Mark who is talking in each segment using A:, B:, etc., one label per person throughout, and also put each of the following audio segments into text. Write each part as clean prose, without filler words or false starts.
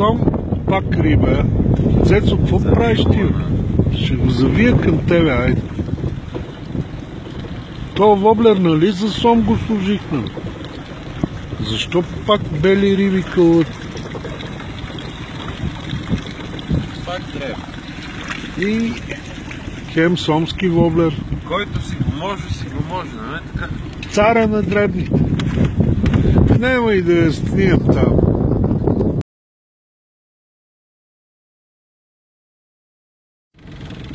A: Сом, пак риба. Цецо, какво правиш ти? Ще го завия към тебе, айде. То воблер, нали за сом го служихме? Защо пак бели риби кълват?
B: Пак трябва.
A: И хем сомски воблер.
B: Който си го може, нали така?
A: Царя на дребните. Нема и да я снием там.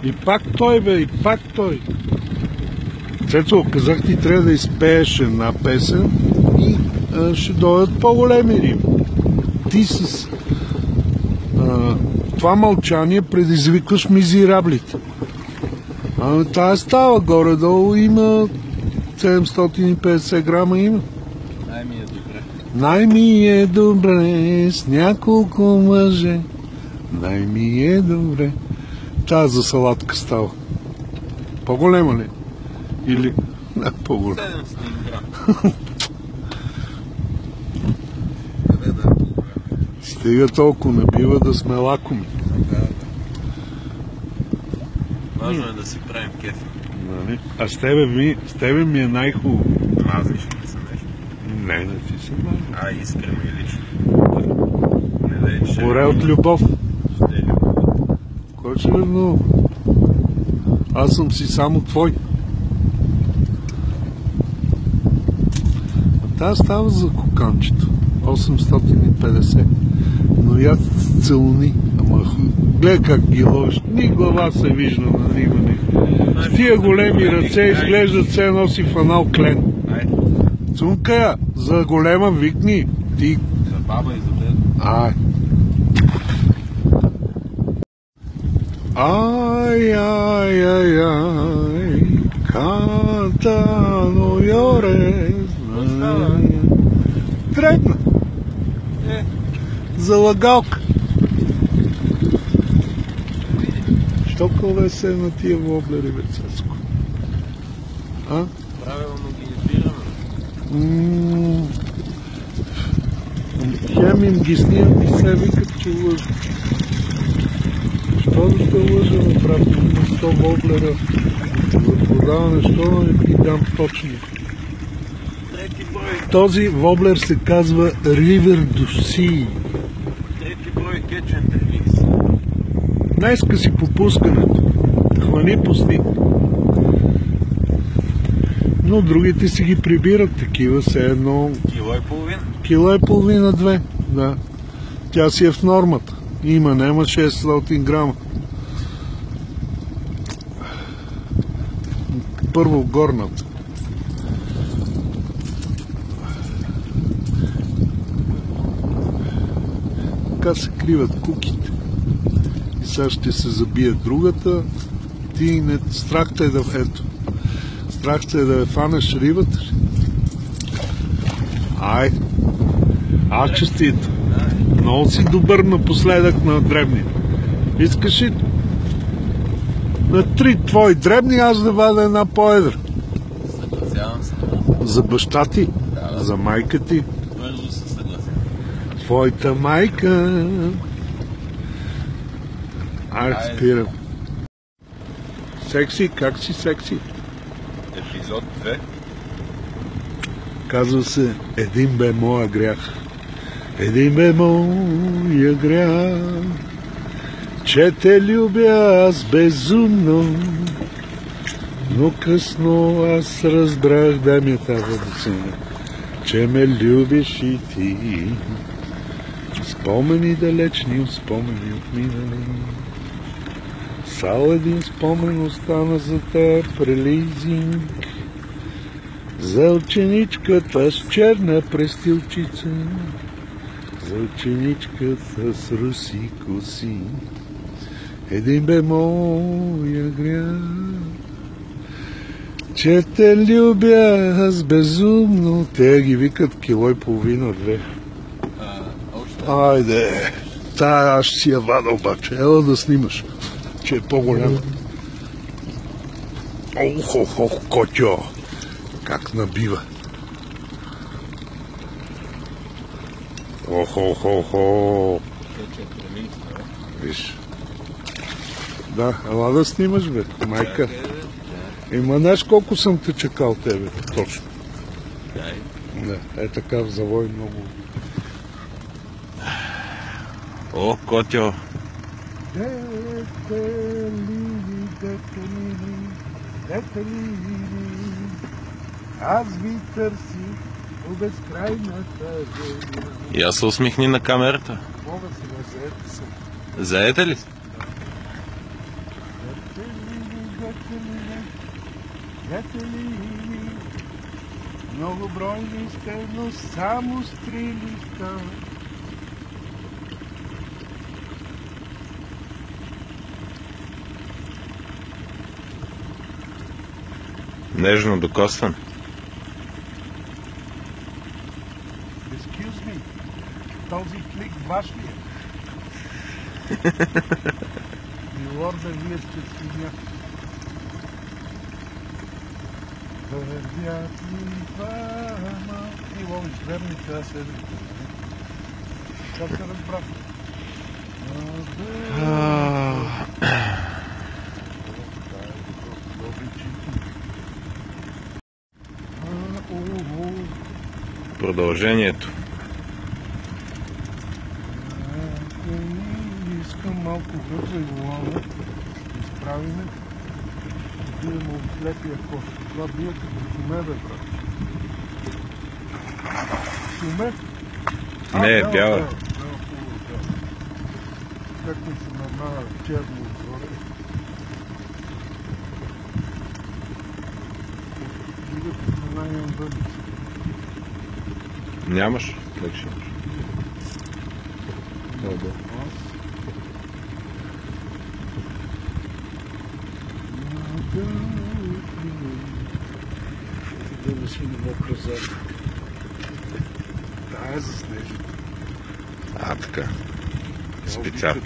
A: И пак той, бе, и пак той. Цецо, казах ти, трябва да изпееш една песен и ще дойдат по-големи риби. Ти с това мълчание предизвикваш мизираблите. Тая става горе-долу, има 750 грама има.
B: Най-ми е добре.
A: Най-ми е добре с няколко мъже. Най-ми е добре. Тая за салатка става. По-голема ли? Или не по-голема?
B: 700 грама. Къде да е по-голема?
A: Стига толкова, не бива да сме лакоми.
B: Важно е да си правим кефа.
A: Нали? А с тебе ми е най-хубаво.
B: Мазниш ли се нещо?
A: Не ти се мазни.
B: Искрено и лично. Не дай, че...
A: Море от любов.
B: Ще е любов.
A: Кой ще ревнува? Аз съм си само твой. Та става за коканчето. 850. Но я целуни. Ама гледай как ги ложиш. Ни глава се вижда на нимане. С тия големи ръце изглеждат се носи в анал клен. Цунка я, за голема викни. Ти.
B: За баба и за дед.
A: Ай. Ай, ай, ай, ай, кантано йоре. Трепна. За лагалка. Що кълве се на тия воблери, бе, Цецко?
B: Правилно ги избираме.
A: Хем им ги снимам и се викат, че лъжа. Що да те лъжа, брат, на 100 воблера за продаване, що да ги дам точно? Този воблер се казва River to Sea.
B: Трети брой Catch and Release.
A: Днеска си по пускането. Хвани, пусни. Но другите си ги прибират такива, все едно...
B: Кило и половина?
A: Кило и половина, 2, да. Тя си е в нормата. Има, няма 600 грама. Първо горната. Така се криват куките. И сега ще се забие другата. Ти не... Страх те е да... Ето. Страх те е да фанеш рибата. Ай. Честито. Много си добър напоследък на дребни. Искаш ли на 3 твои дребни, аз да вада една по-едра?
B: Съгласявам се.
A: За баща ти?
B: Да.
A: За майка ти?
B: Бързо се съгласявам.
A: Твоята майка. Спирам. Секси, как си секси?
B: Епизод 2.
A: Казва се Един бе моя грях. Един бе моя грях, че те любя аз безумно, но късно аз разбрах, дай ми тази децина, че ме любиш и ти. Спомени далечни, спомени от минали. Само един спомен остана за теб, релизинг, за ученичката с черна престилчица, за ученичката с руси коси. Един бе моя грях, че те любя аз безумно. Те ги викат кило и половина, 2. Айде, тая аз ще си я вада обаче. Ела да снимаш, че е по-голяма. Ох, котьо, как набива. Ох. Виж. Да, ела да снимаш, бе, майка. Има, знаеш колко съм те чакал тебе, точно. Да, е така в завой много.
B: О, котьо!
A: Дете ли, аз ви търсих по безкрайната земя.
B: Я се усмихни на камерата.
A: Мога сега, заети съм.
B: Заете ли?
A: Дете ли, многобройни сте, но само стрелища.
B: Нежно докосван.
A: Excuse me, този клик ваш ли е? Милорда, вие сте свиня. Вървят ми двама. И ловиш верни цяла седмица. Как се разбрах?
B: Продължението.
A: Искам малко гърза и волана да изправиме. Да видим от слепия кош. Това бие като шуме, бе, брат. Шуме?
B: Не, бяла.
A: Как ми се намава черно отгоре. Видя по страна имам бъдница.
B: Нямаш? Как ще имаш?
A: Да. Да не си не мокра зад. Да, е заснежено.
B: А, така. Специално.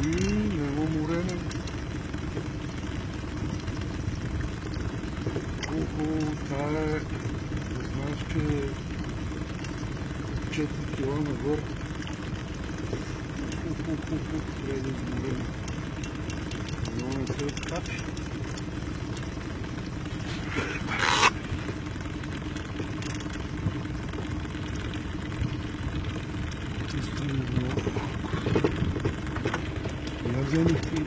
A: Нема морене. Това е, знаеш, че 4 кила нагоре. Трябва да изморем. Но не се откачи. Я вземих и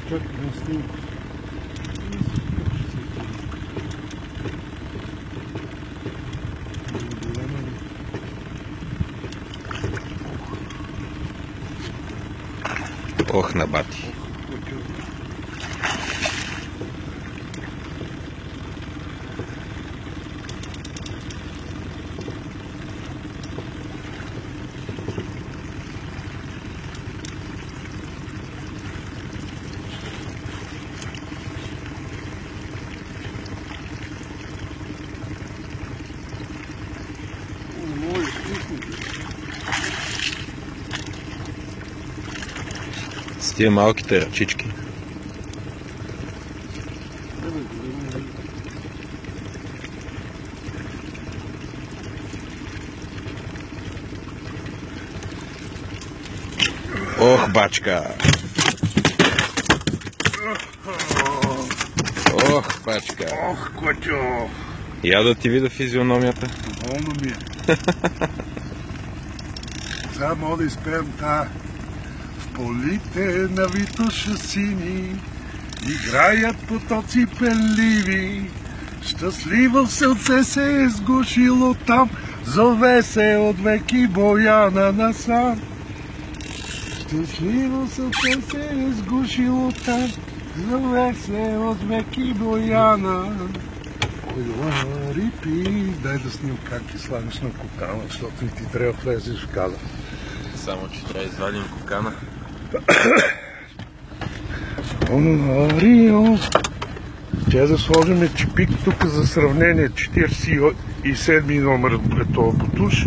A: чак на снимка.
B: Ох, на бати. С тия малките ръчички. Ох, бачка! Ох, бачка!
A: Ох, котьо!
B: Я да ти видя физиономията.
A: Болно ми е. Сега мога да изпеем в полите на витоша сини играят потоци пенливи. Щастливо сърце се е сгушило там, зове се от веки Бояна насам. Щастливо сърце се е сгушило там, зове се от веки Бояна. Рипи, дай да снимам как ти слагаш на кокана, защото ти трябва да влезеш в кадър.
B: Само, че трябва да извадим кокана.
A: Рио. Тя да сложим чипик тук за сравнение. 47 номер е това бутуш.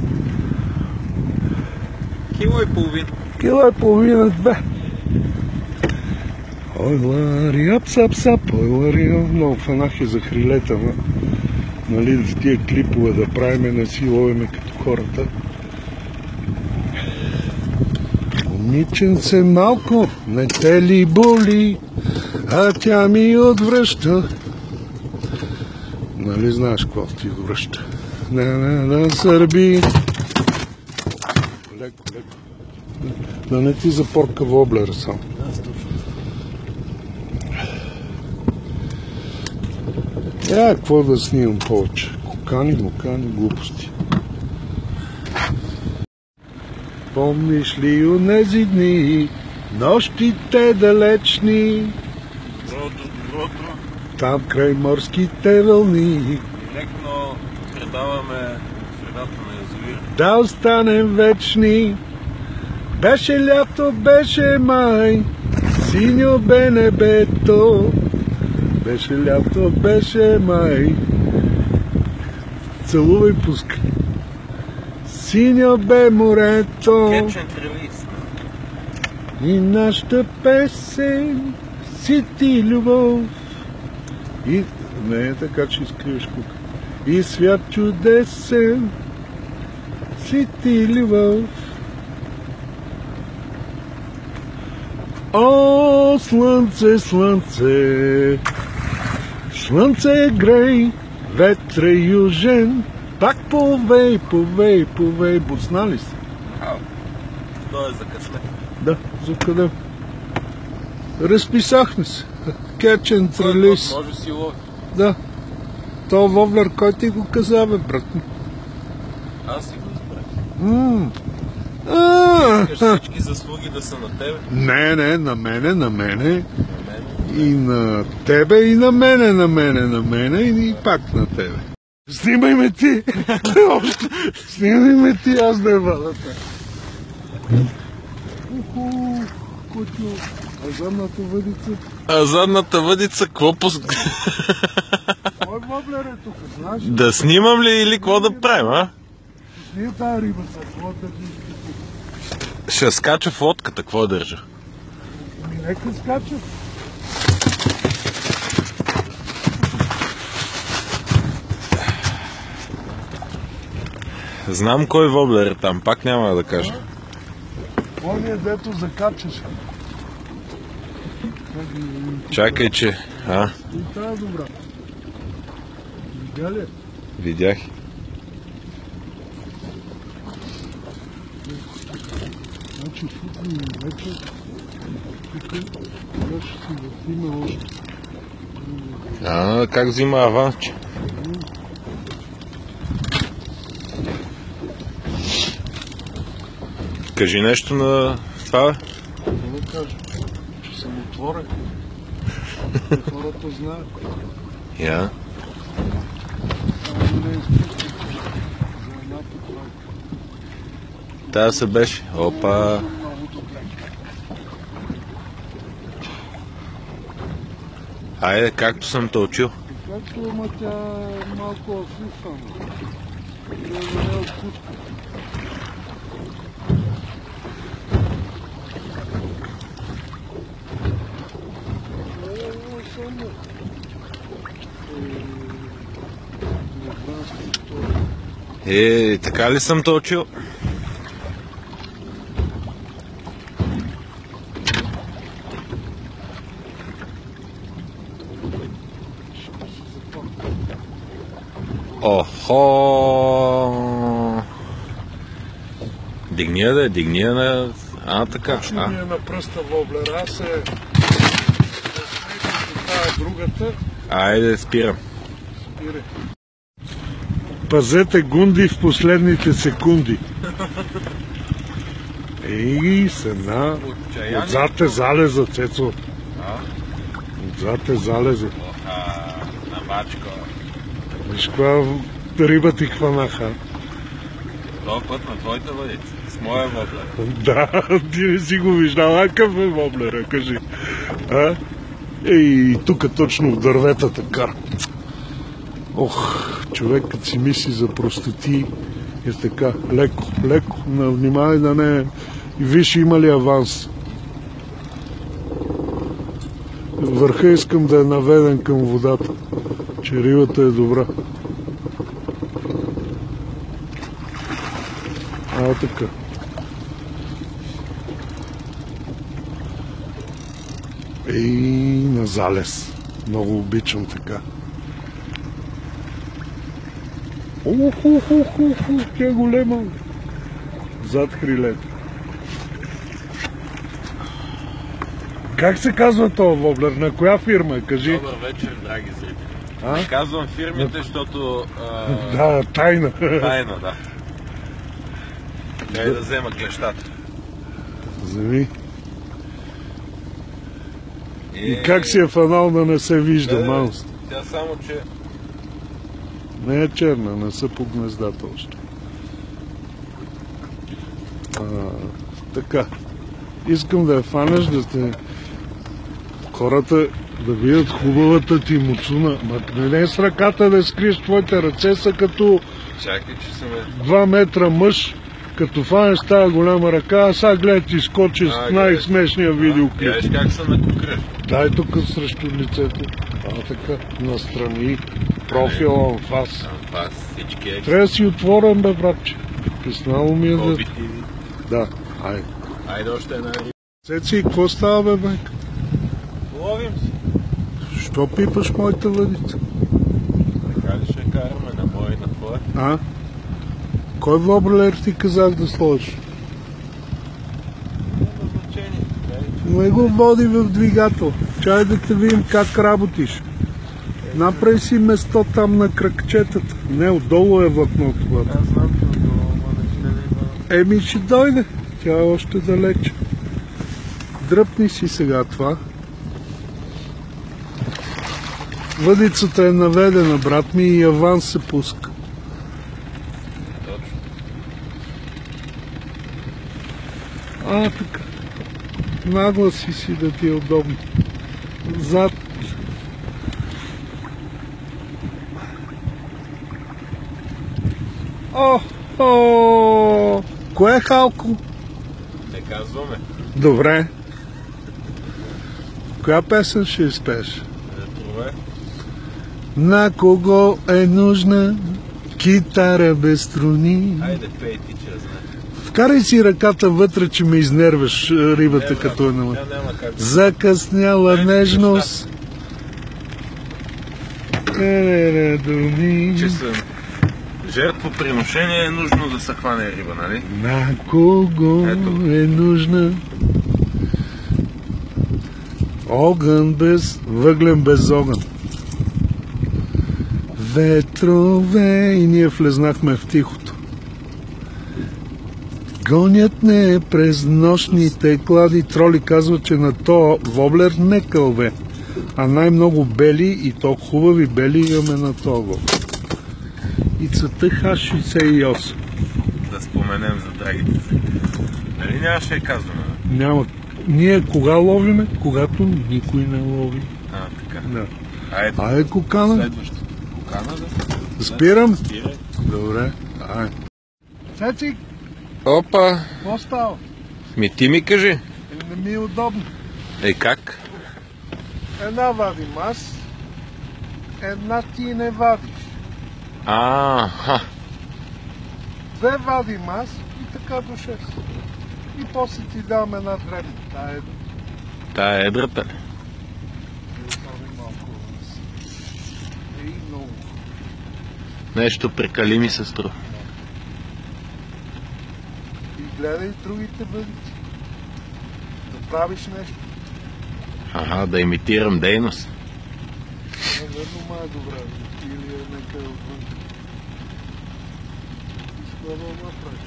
B: Кило и половина.
A: Кило и половина, 2. Ой, лари, апсап-сап, ой, лари, много фанах и за хрилета, нали, в тия клипове да правиме, не си ловиме като хората. Момиченце малко, не те ли боли, а тя ми отвръща. Нали знаеш какво ти връща? На сърби. Леко, леко. Да не ти запорка воблера само. Какво да снимам повече? Кокани, глупости. Помниш ли онези дни, нощите далечни, там край морските вълни,
B: Директно предаваме средата на язовир.
A: да останем вечни. Беше лято, беше май, синьо бе небето. Беше лято, беше май. Целувай, пускай. Синьо бе морето.
B: Catch and release.
A: И нашата песен си ти любов. И не е така, че изкриваш кука. И свят чудесен си ти любов. О, слънце, слънце, слънце грей, ветре южен, пак повей, повей, повей. Буцна ли си?
B: То е за късмет.
A: Да, за къде? Разписахме се. Catch and release.
B: Може си лови.
A: Да. То воблер, кой ти го каза, бе, брат?
B: Аз си го избрах. Искаш всички заслуги да са на тебе?
A: Не, на мене. И на тебе, и на мене, и пак на тебе. Снимай ме ти! Снимай ме ти, аз да е валата. Кучо, а задната въдица?
B: А задната въдица, какво
A: Кой воблер е тук, знаеш?
B: Да снимам ли или какво да правим, а?
A: Сния тая риба са, какво да ги...
B: Ще скача в лодката, какво държа?
A: Нека скача.
B: Знам кой воблер е там, пак няма да кажа.
A: Ония, дето закачаш.
B: Чакай, че...
A: И тая добра. Видя ли?
B: Видях.
A: Значи футни вече. Тук ще си въртиме още.
B: Как взима авансче? Кажи нещо на това, бе.
A: Не кажа, че съм отворен. Хората знаят.
B: Я.
A: Ама не изпитам. За едната тройка.
B: Тая се беше. Опа.
A: Много добре.
B: Айде, както съм те учил.
A: Както, ама тя е малко афифана. Тя не е отпуска.
B: Така ли съм те учил? Охо! Дигни я, дигни я на... така.
A: Точно ми е на пръста воблера, аз е... Тая другата.
B: Айде, спирам.
A: Спирай. Пазете гунди в последните секунди. Ей, сена. Отзад е залеза, Цецо. Отзад е залеза.
B: На бачко.
A: Виж каква риба ти хванаха.
B: Това път на твоята въдица. С моя воблер.
A: Да, ти не си го виждал. А какъв е воблера, кажи. Ей, тук точно в дърветата кара. Ох, човек като си мисли за простоти е така, леко, внимай да не... И виж има ли аванс. Върха искам да е наведен към водата, че рибата е добра. А, така. И на залез. Много обичам така. Тя е голема. Зад крилето. Как се казва този воблер? На коя фирма? Кажи.
B: Добър вечер, драги зрители. Не казвам фирмите, защото...
A: Да, тайна.
B: Тайна, да. Трябва да взема клещата.
A: Вземи. И как си е фанал да не се вижда, Маус?
B: Тя само, че...
A: Не е черна, не са по гнездата още. Така. Искам да я фанеш, да те... Хората да видят хубавата ти муцуна. Не е с ръката да скриеш, твоите ръце са като...
B: Чакай, че съм
A: 2 метра мъж, като фанеш тази голяма ръка, а сега гледай ти скочи с най-смешния видеоклип.
B: Гледаш как се накукреш.
A: Дай тук срещу лицето. Така, настрани, профила, анфас.
B: Анфас, всички екс.
A: Трябва да си отворен, бе, братче. Писнало ми е да...
B: Обити.
A: Да, айде.
B: Айде още една риба.
A: Цеци, какво става, бе, бе?
B: Ловим се.
A: Що пипаш моята въдица?
B: Така ли ще караме на моя и на твоя?
A: А? Кой воблер ти казах да сложиш?
B: Няма значение.
A: Не го води в двигател. Чай да те видим как работиш. Направи си место там на кръгчетата. Не, отдолу е въкното.
B: Аз знам, че отдолу, ама не ще
A: Еми, ще дойде. Тя е още далече. Дръпни си сега това. Въдицата е наведена, брат ми, и аванс се пуска.
B: Точно.
A: Така. Нагласи си да ти е удобно. Зад. Кое е Халко?
B: Не казваме.
A: Добре. Коя песен ще изпееш?
B: Това е.
A: На кого е нужна китара без струни?
B: Айде, пей ти, че знаеш.
A: Вкарай си ръката вътре, че ме изнерваш рибата, като е на закъсняла нежност.
B: Че съм жертвоприношение е нужно да се хване риба, нали?
A: На кого е нужна огън без въглен без огън. Ветрове, и ние влезнахме в тихото. Гонят не през нощните клади. Троли казва, че на то воблер не кълве, а най-много бели, и то хубави бели имаме на то воблер. И цвета H68.
B: Да споменем за драгите си. Нали нямаше да казваме?
A: Няма. Ние кога ловиме? Когато никой не лови.
B: Така.
A: Да.
B: Айде
A: кокана.
B: следващото. Кокана да?
A: Спирам?
B: Спирай.
A: Добре. Айде. Цецик,
B: Опа!
A: какво става?
B: Ти ми кажи.
A: Не ми е удобно.
B: Как?
A: Една вадим аз, една ти не вадиш. Две вадим аз и така до 6. И после ти давам една дребна.
B: Тая е едрата ли?
A: Много.
B: Нещо прекали ми се струва.
A: И гледай другите бъдици. Да правиш нещо.
B: Да имитирам дейност.
A: Наверно ма е добре. Или е някъде отвън. Искам да направиш.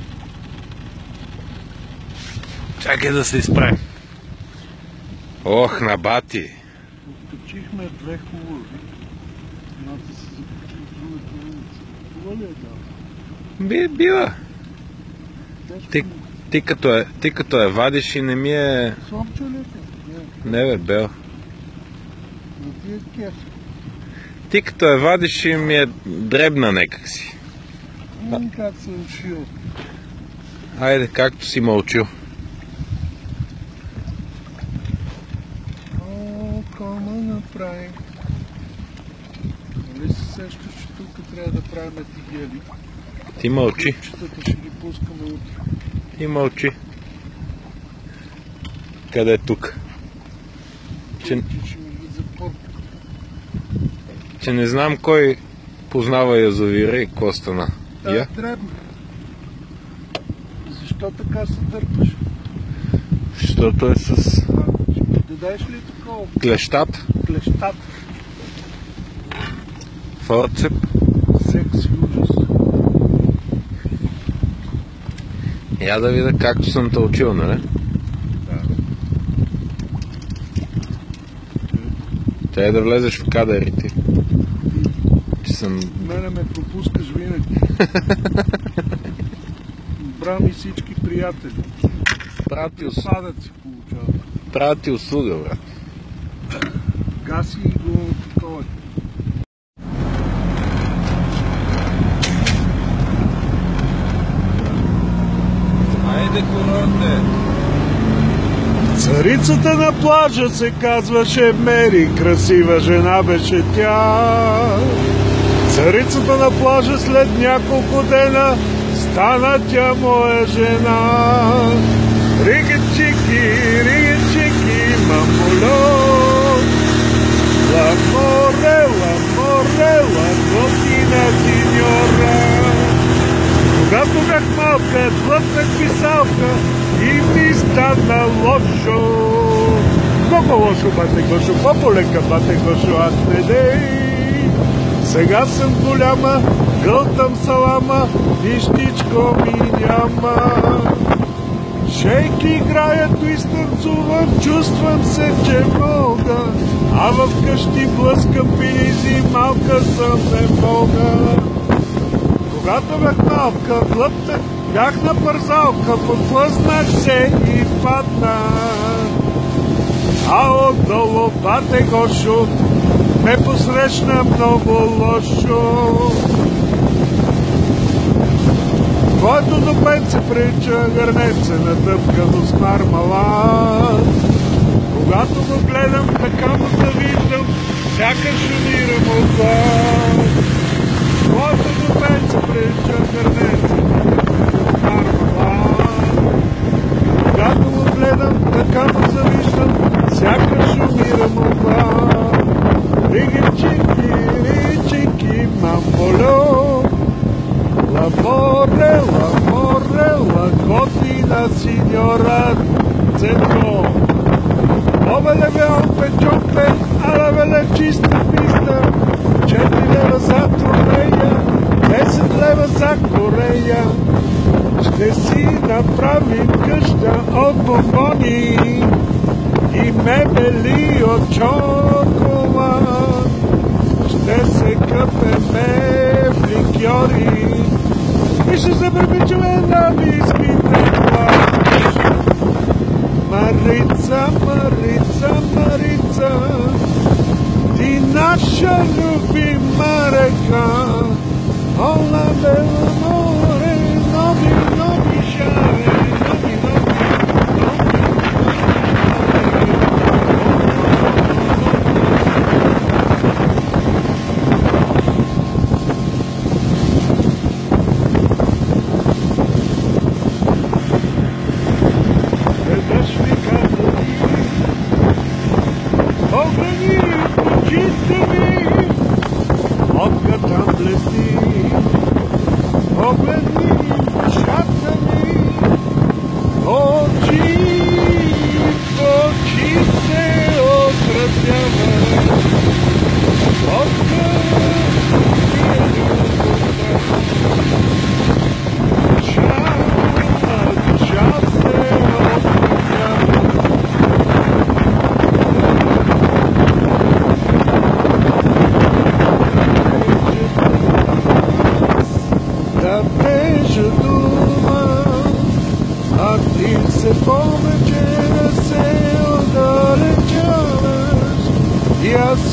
B: Чакай да се изправим. Ох, на бати!
A: Откачихме две хубави. Едната се закачи в другата улица. Това ли е да?
B: Била. Ти като я вадиш и не ми е...
A: Слабче ли е?
B: Не бе, бел.
A: Но ти е кеф.
B: Ти като я вадиш и ми е дребна некак си.
A: Как съм учил.
B: Айде, както си мълчил.
A: Кома направи. Нали се сещаш, че тук трябва да правим тигели?
B: Ти мълчи.
A: Купчетата ще ги пускаме утре.
B: И мълчи. Къде е тук?
A: Ще ми ги запорка.
B: Че не знам кой познава язовира и какво стана. Я?
A: Дребно. Защо така се дърпаш?
B: Защото е с
A: Ще ми дадеш ли такова?
B: клещат,
A: Клещата.
B: форцеп.
A: Секси ужас.
B: Я да видя както съм те учил, нали?
A: Да.
B: Трябва да влезеш в кадърите. Че съм...
A: Мене ме пропускаш винаги. Брам и всички приятели. Падат си получава.
B: Правя ти услуга, брат.
A: Гаси и го такова.
B: Айде, курорте!
A: Царицата на плажа се казваше Мери, красива жена беше тя. Царицата на плажа след няколко дена стана тя моя жена. Ригичики, мамуло, l'amore, готина синьора. Когато бях малка, длъпнах писалка и ми стана лошо. Много лошо, бате Гошо, по-полека, бате Гошо, аз не дей. Сега съм голяма, гълтам салама, нищичко ми няма. Шейки играя, твист танцувам, чувствам се, че мога, а вкъщи блъскам пилизи, малка съм, не мога. Когато бях малка, глъпнах, бях на парзалка, подхлъзнах се и паднах. А отдолу, бате Гошо, ме посрещна много лошо. Който до пет се прича, гърнец се натъпкано с мармалад. Когато го гледам, така му завиждам, сякаш умирам от глад. Който до пет се прича, гърнец се натъпкано с мармалад. Когато го гледам, така му завиждам, сякаш умирам от глад. Ричики, мамоло, l'amore, la gottina signora Zetko. Dove le abbiamo peggiore alla velocista pista, 4 leva za Корея, 10 лева за Корея. Ще си направим къща от бомбони и мебели от чоколад. Ще се къпеме в ликьори и ще се припичаме на виските плаж. Марица, ти наша любима река, ола бело море, нови шаре,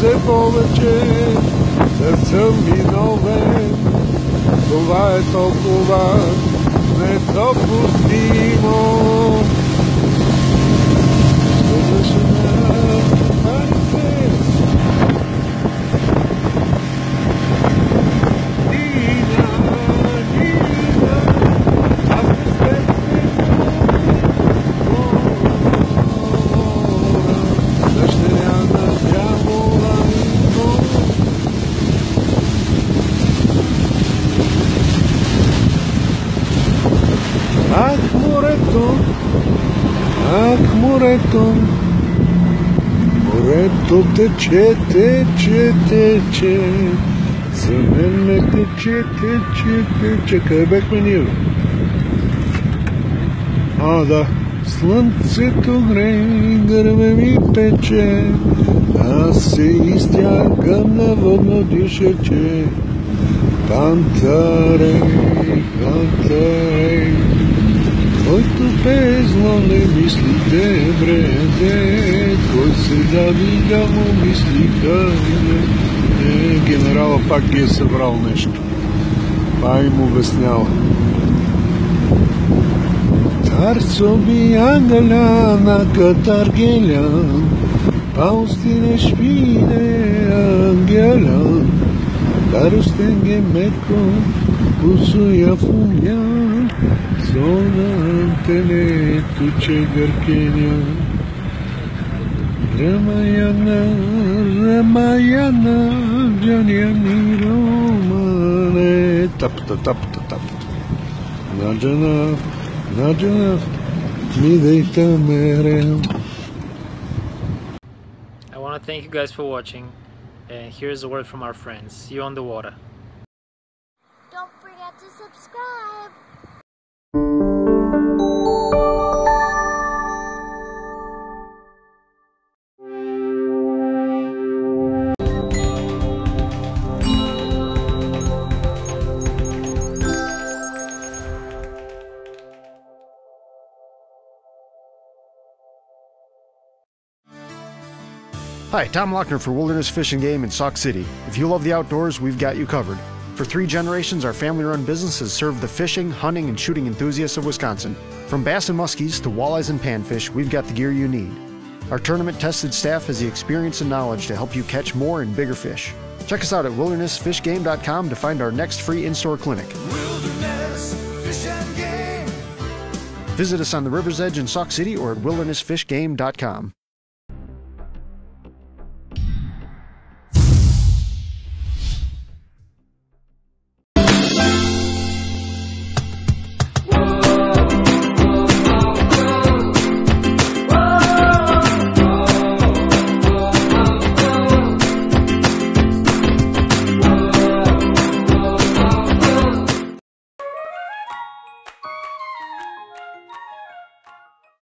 A: все повече да съм виновен. Това е толкова недопустимо. лято. Морето тече, тече, тече. За мен ме тече, тече, тече. Къде бехме ние? Да. Слънцето грее, гърме ми пече. Аз се изтягам на водно дишече. Пантарей, пантарей, който пее зло не мислите бреде, кой сега видя му мисли къде. Генерала пак ги е събрал нещо. Това им обяснява. Тарцо би ангеляна катаргелян, Паустине шпине ангелян, Даростенге меко, усуя фумя, сонантене туче гъркеня. Рамаяна, Рамаяна, джаняни романе. Тапта, тапта, тапта. Наджана, наджана, мидейта мере.
C: I want to thank you guys for watching, and here's a word from our friends. See you on the water.
D: Don't forget to subscribe.
E: Hi, Tom Lochner for Wilderness Fish and Game in Sauk City. If you love the outdoors, we've got you covered. For 3 generations, our family-run business has served the fishing, hunting, and shooting enthusiasts of Wisconsin. From bass and muskies to walleyes and panfish, we've got the gear you need. Our tournament-tested staff has the experience and knowledge to help you catch more and bigger fish. Check us out at wildernessfishgame.com to find our next free in-store clinic.
F: Wilderness Fish and Game.
E: Visit us on the River's Edge in Sauk City or at wildernessfishgame.com.